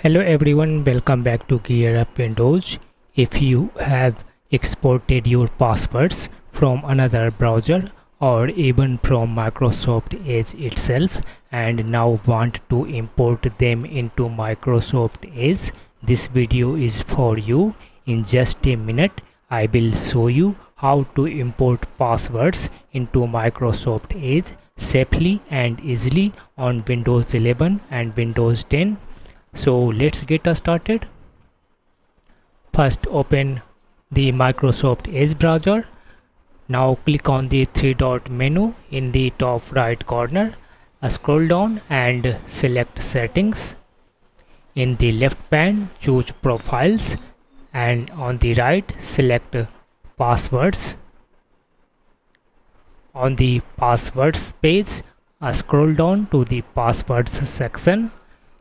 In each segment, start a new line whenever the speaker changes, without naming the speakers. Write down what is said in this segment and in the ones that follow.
Hello everyone, welcome back to Gear Up Windows. If you have exported your passwords from another browser or even from Microsoft Edge itself and now want to import them into Microsoft Edge, this video is for you. In just a minute, I will show you how to import passwords into Microsoft Edge safely and easily on Windows 11 and Windows 10. So let's get started. First open the Microsoft Edge browser. Now click on the three-dot menu in the top right corner. Scroll down and select Settings. In the left pane, choose Profiles, and on the right select Passwords. On the Passwords page, scroll down to the Passwords section.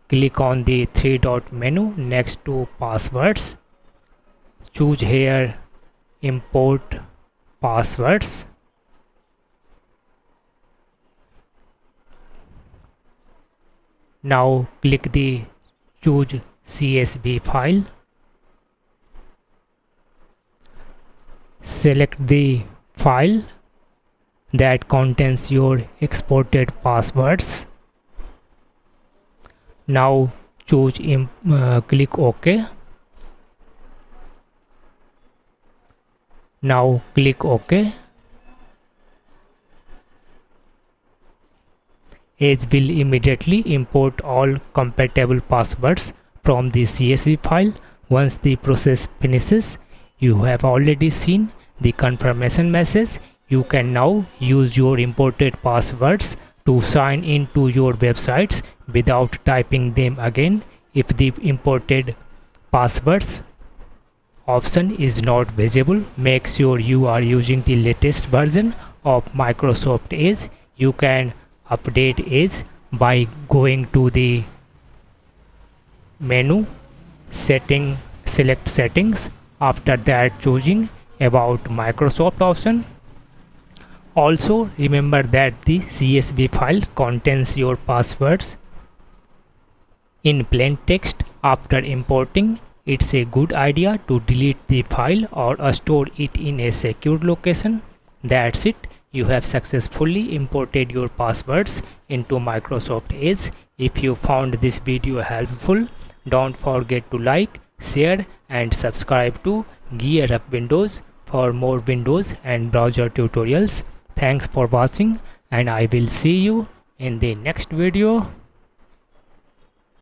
Click on the three-dot menu next to Passwords. Choose here Import Passwords. Now click the Choose CSV File. Select the file that contains your exported passwords. Now choose click OK. Now click OK. Edge will immediately import all compatible passwords from the CSV file. Once the process finishes, you have already seen the confirmation message. You can now use your imported passwords to sign into your websites without typing them again. If the imported passwords option is not visible, make sure you are using the latest version of Microsoft Edge. You can update Edge by going to the menu, select Settings. After that, choosing About Microsoft option. Also remember that the CSV file contains your passwords in plain text. After importing, it's a good idea to delete the file or store it in a secure location. That's it. You have successfully imported your passwords into Microsoft Edge. If you found this video helpful, don't forget to like, share and subscribe to Gear Up Windows for more Windows and browser tutorials. Thanks for watching and I will see you in the next video.